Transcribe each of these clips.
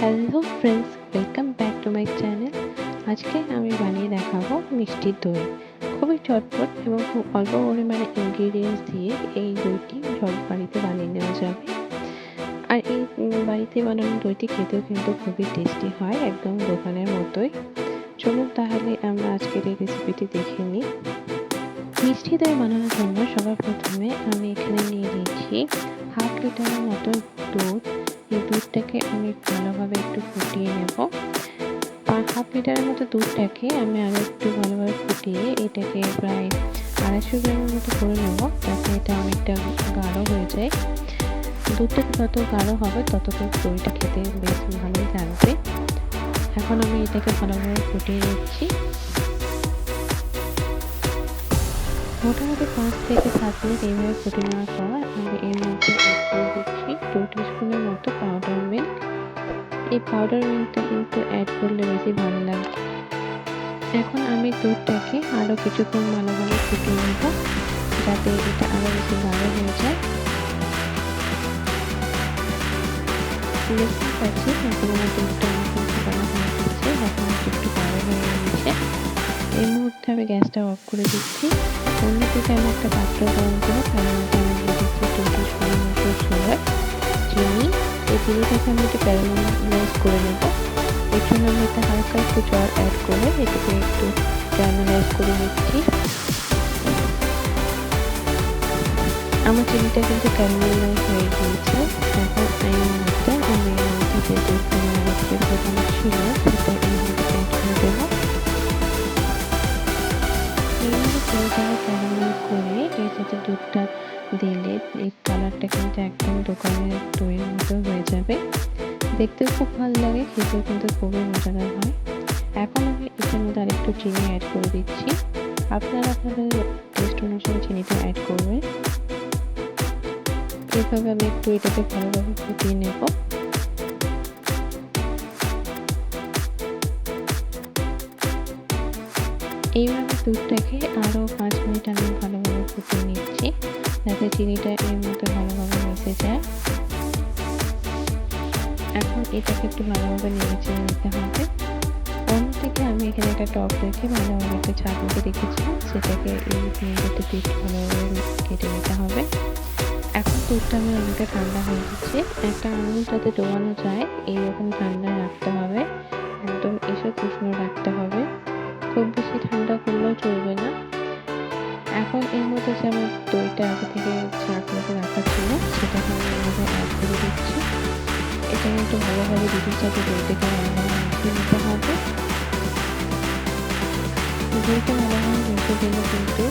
Hello friends, welcome back to my channel. আজকে আমি বানিয়ে দেখাবো মিষ্টি দই। খুবই চটপট এবং খুব অল্প পরিমাণে ইনগ্রিডিয়েন্টস দিয়ে এই দইটি বাড়িতে বানিয়ে নেওয়া যাবে। আর এই বাড়িতে বানানো দইটি খেতেও কিন্তু খুবই টেস্টি হয়, একদম দোকানের মতোই। চলুন তাহলে আমরা আজকের এই রেসিপিটি দেখে নিই। মিষ্টি দই বানানোর জন্য সবার প্রথমে আমি এখানে নিয়ে নিয়েছি 1/2 লিটারের মতো দুধ। এই দুধটাকে আমি ভালোভাবে একটু ফুটিয়ে নেব। 1/2 লিটারের মতো দুধটাকে আমি আরও একটু ভালোভাবে ফুটিয়ে এটাকে প্রায় 250 গ্রামের মতো করে নেব, যাতে এটা অনেকটা গাঢ় হয়ে যায়। দুধটা যত গাঢ় হবে তত দইটা খেতে বেশ ভালোই লাগবে। এখন আমি এটাকে ভালোভাবে ফুটিয়ে নিচ্ছি। মোটামুটি 5 থেকে 7 মিনিট এইভাবে ফুটে নেওয়ার পর আমি এর মধ্যে অ্যাড করে দিচ্ছি 2 টিস্পুনের মতো পাউডার মিল্ক। এই পাউডার মিল্কটা কিন্তু অ্যাড করলে বেশি ভালো লাগবে। এখন আমি দুধটাকে আরও কিছুক্ষণ ভালোভাবে ফুটিয়ে নেব, যাতে এটা আরও বেশি গাঢ় হয়ে যায়। দেখতে পাচ্ছি এখন আমার দুধটা অনেক ফুটানো হয়ে গেছে, এখন একটু গাঢ় হয়ে গেছে। এই মুহূর্তে আমি গ্যাসটা অফ করে দিচ্ছি। অন্যদিকে আমি একটা পাত্র গরম করে তার মধ্যে আমি দিয়ে দিচ্ছি 2 টিস্পুনের মতো সুগার, চিনি। এই চিনিটাকে আমি একটু ক্যারামেলাইজ করে নেব। এর জন্য আমি এতে হালকা একটু জল অ্যাড করে এটাকে একটু ক্যারামেলাইজ করে নিচ্ছি। আমার চিনিটা কিন্তু ক্যারামেলাইজ হয়ে গিয়েছে। এখন এই মুহূর্তে আমি এর মধ্যে যে দুধটা ছিল সেটা এর মধ্যে অ্যাড করে দেবো। এইভাবে চিনিটাকে ক্যারামেল করে এর সাথে দুধটা দিলে এই কালারটা কিন্তু একদম দোকানের দইয়ের মতো হয়ে যাবে। দেখতেও খুব ভালো লাগে, খেতেও কিন্তু খুবই মজাদার হয়। এখন আমি এটার মধ্যে আরেকটু চিনি অ্যাড করে দিচ্ছি। আপনারা আপনাদের টেস্ট অনুসারে চিনিটা অ্যাড করবেন। এইভাবে আমি একটু এটাকে ভালোভাবে ফুটিয়ে নেব। এইভাবে দুধটাকে আরও 5 মিনিট আমি ভালোভাবে ফুটিয়ে নিচ্ছি, যাতে চিনিটা এর মধ্যে ভালোভাবে মিশে যায়। এখন এটাকে একটু ভালোভাবে নেড়ে নিতে হবে। অন্যদিকে আমি এখানে একটা টপ রেখে ভালোভাবে একটা ছাঁকনিতে রেখেছিলাম, সেটাকে এই দুধটা দিয়ে ভালোভাবে কেটে নিতে হবে। এখন দুধটা আমি অনেকটা ঠান্ডা হয়ে গেছে। একটা আঙুল যাতে ডোবানো যায় এইরকম ঠান্ডায় রাখতে হবে, একদম এসব উষ্ণ রাখতে হবে, খুব বেশি ঠান্ডা করলেও চলবে না। এখন এর মধ্যে যে আমার দইটা আগে থেকে ছাঁকনিতে রাখা ছিল সেটাকে আমি এর মধ্যে অ্যাড করে দিচ্ছি। এটা একটু ভালোভাবে দুধের সাথে দইটাকে ভালোভাবে মিশিয়ে নিতে হবে। দইটা ভালোভাবে মিশে গেলে কিন্তু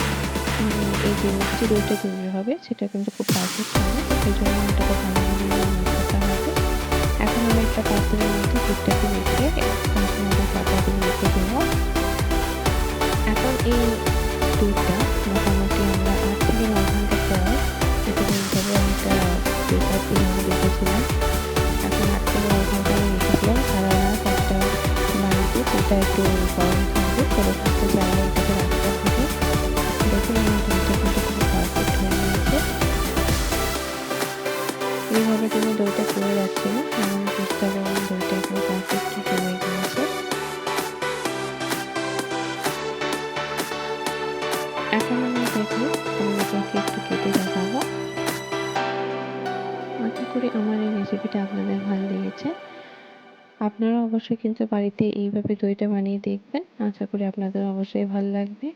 এই যে মিষ্টি দইটা তৈরি হবে সেটা কিন্তু খুব পারফেক্ট হবে। সেই জন্য এটাকে ভালোভাবে মেশাতে হবে। এখন আমি একটা পাত্রের মধ্যে দুধটাকে রেখে 5 মিনিটের পাতা দিয়ে রেখে দেবো। এখন এই দুধটা মোটামুটি আমরা 8 থেকে 9 ঘন্টা পর এটা এইভাবে আমি একটা পেপার দিয়ে রেখেছিলাম। এখন 8 থেকে 9 ঘন্টা আমি রেখেছিলাম। সারা রাত একটা বাড়িতে এটা একটু গরম থাকবে, করে থাকতে জায়গায় এটাকে রাখতে হবে। দেখুন আমার দইটা কিন্তু খুব পারফেক্ট হয়ে গিয়েছে। এইভাবে তুমি দইটা করে যাচ্ছে না, এমন বুঝতে পারবেন দইটা এখানে পারফেক্ট হয়ে গিয়েছে। এখন আমি দেখুন আমি আপনাকে একটু কেটে দেখাবো। আশা করি আমার এই রেসিপিটা আপনাদের ভালো লেগেছে। আপনারা অবশ্যই কিন্তু বাড়িতে এইভাবে দইটা বানিয়ে দেখবেন। আশা করি আপনাদের অবশ্যই ভালো লাগবে।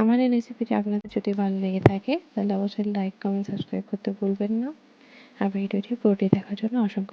আমার এই রেসিপিটা আপনাদের যদি ভালো লেগে থাকে তাহলে অবশ্যই লাইক, কমেন্ট, সাবস্ক্রাইব করতে ভুলবেন না। আর ভিডিওটি পুরোটি দেখার জন্য অসংখ্য